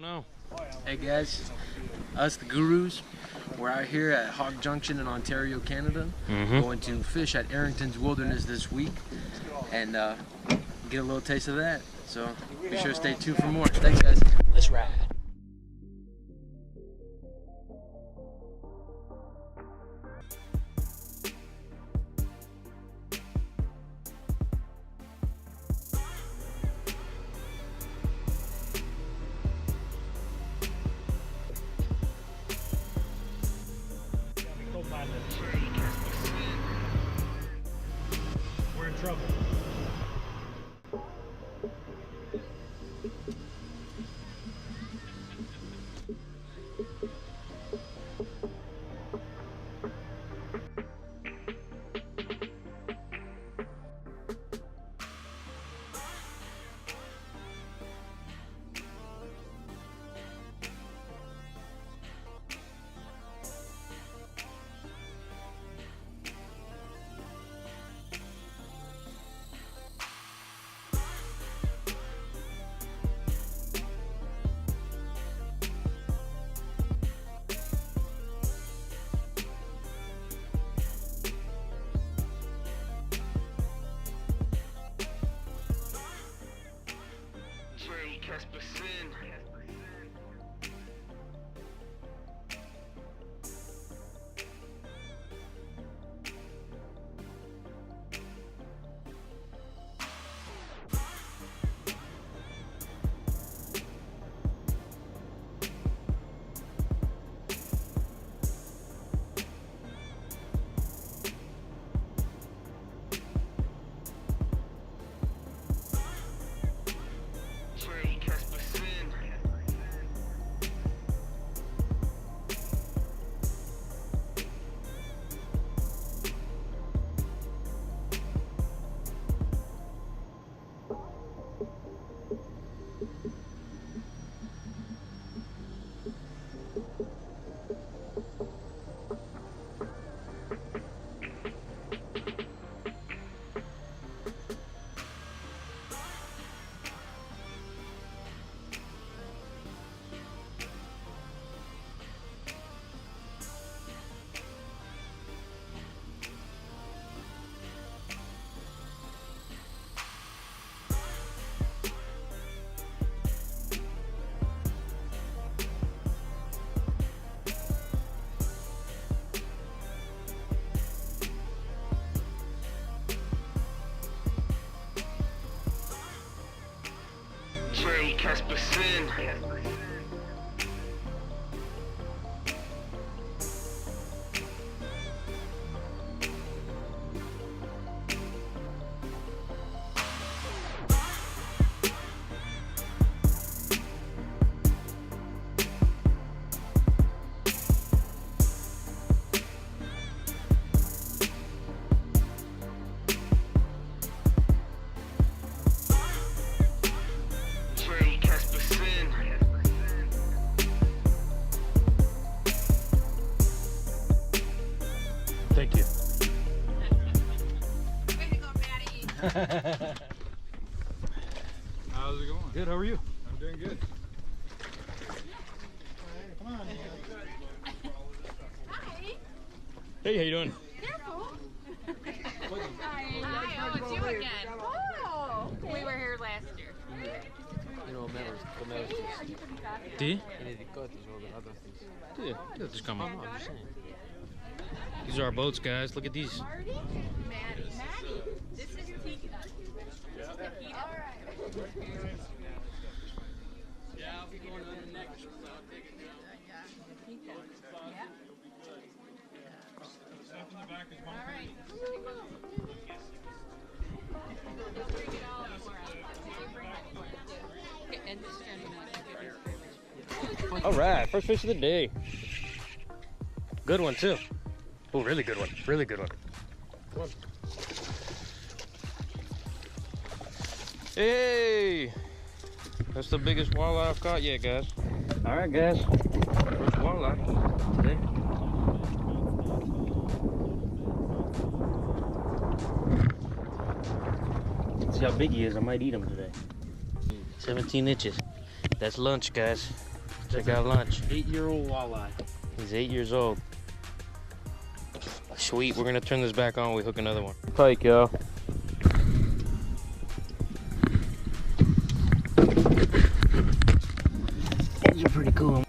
on? Hey guys, us the Gurus, we're out here at Hawk Junction in Ontario, Canada. Going to fish at Arrington's Wilderness this week and get a little taste of that. So be sure to stay tuned for more. Thanks guys. Let's ride. We're in trouble. Casper Sin. Thank you. Way to go, Maddie. How's it going? Good, how are you? I'm doing good. Hi. Hey, how you doing? Careful. Hi. Oh, it's you again. Oh. We were here last year. Ty? Yeah, just come on. These are our boats, guys. Look at these. Maddie. This is Tiki. All right. Yeah, I'll be going on the next one. I'll take it down. All right. All right, first fish of the day. Good one, too. Oh, really good one. Really good one. Come on. Hey! That's the biggest walleye I've caught yet, guys. All right, guys. First walleye today. See how big he is. I might eat him today. 17 inches. That's lunch, guys. Check out lunch. 8-year-old walleye. He's 8 years old. Sweet, we're gonna turn this back on. We hook another one. Pike, yo. These are pretty cool.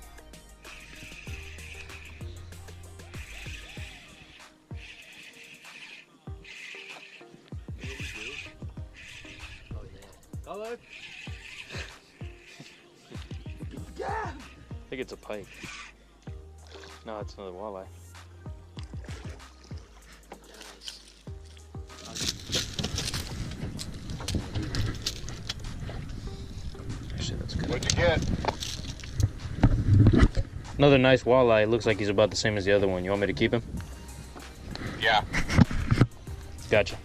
Color? I think it's a pike. No, it's another walleye. Actually, that's good. What'd you get? Another nice walleye. Looks like he's about the same as the other one. You want me to keep him? Yeah. Gotcha.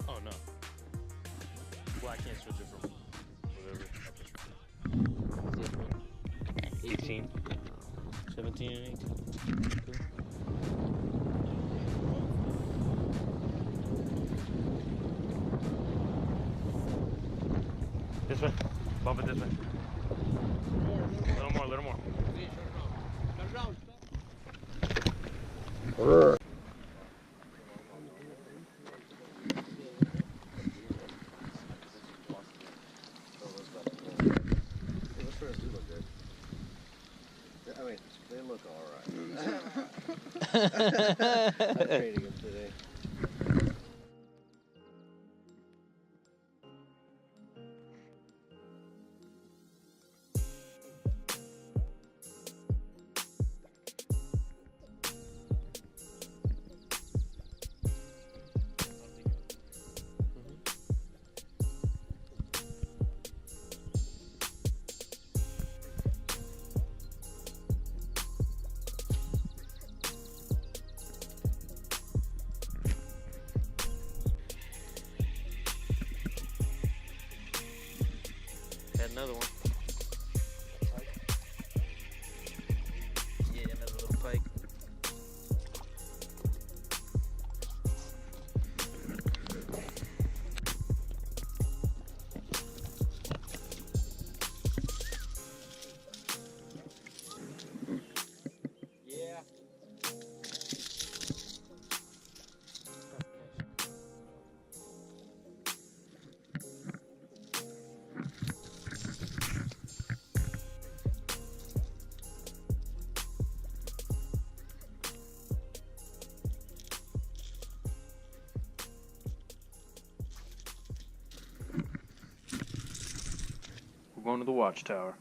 Oh no. Well, I can't switch it from whatever. 18. 17 and 18. Cool. This way. Bump it this way. A little more, a little more. I mean, they look all right. I'm trading them today. Had another one. Yeah, another little pike. Yeah. We're going to the watchtower.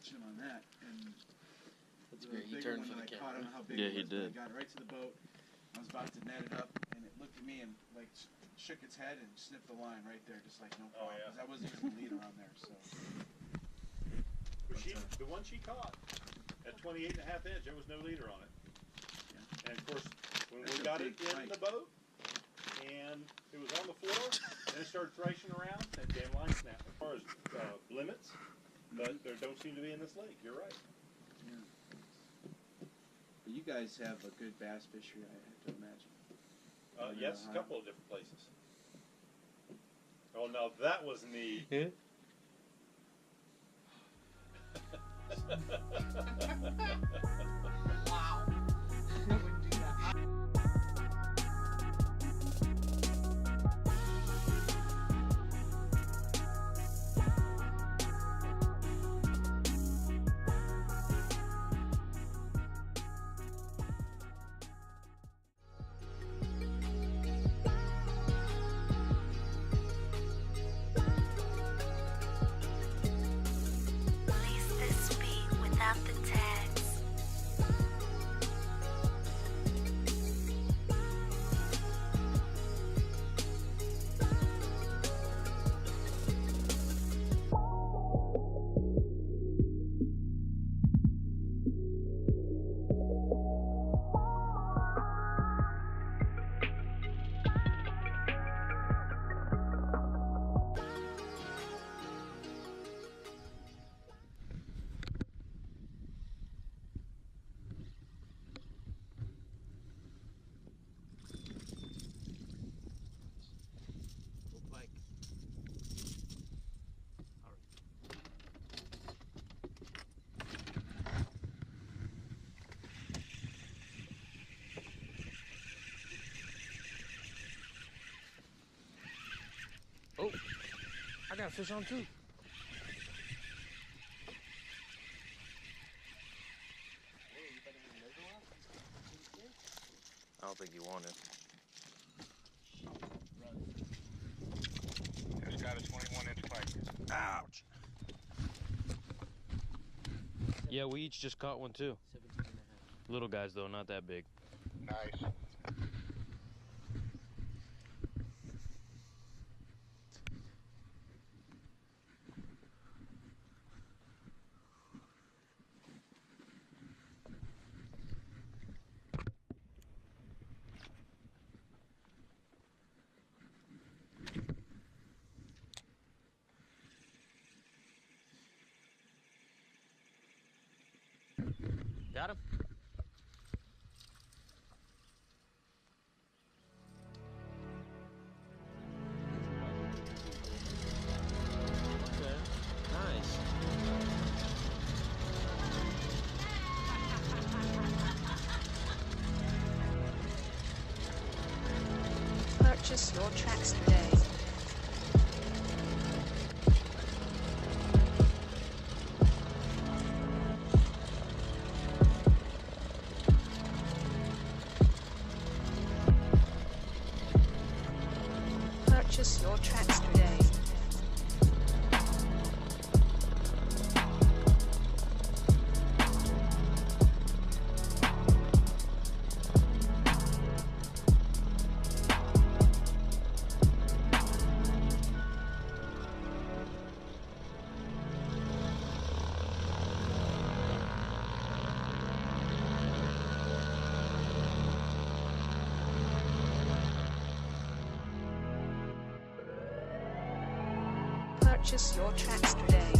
catching him on that. And That's the great. He bigger turned one for the that I caught, I camera. don't know how big Yeah, it he was, but did. I got it right to the boat. I was about to net it up, and it looked at me and like shook its head and sniffed the line right there, just like no problem. yeah. Because I wasn't using the leader on there, so. But the one she caught at 28.5 inch, there was no leader on it. Yeah. And of course, when That's we a got big it in pike. the boat, and it was on the floor, and it started thrashing around, that damn line snapped. As far as limits, but there don't seem to be in this lake. You're right. Yeah. But you guys have a good bass fishery, I have to imagine. Yes, a couple of different places. Oh, now that was neat. Wow. I wouldn't do that. Release this beat without the tags. Pike. Oh, I got a fish on too. I don't think you want it. Just got a 21-inch pike. Ouch. Yeah, we each just caught one too. 17.5. Little guys though, not that big. Nice. Got him? Okay, nice. Purchase your tracks today. Purchase your tracks today. Purchase your tracks today.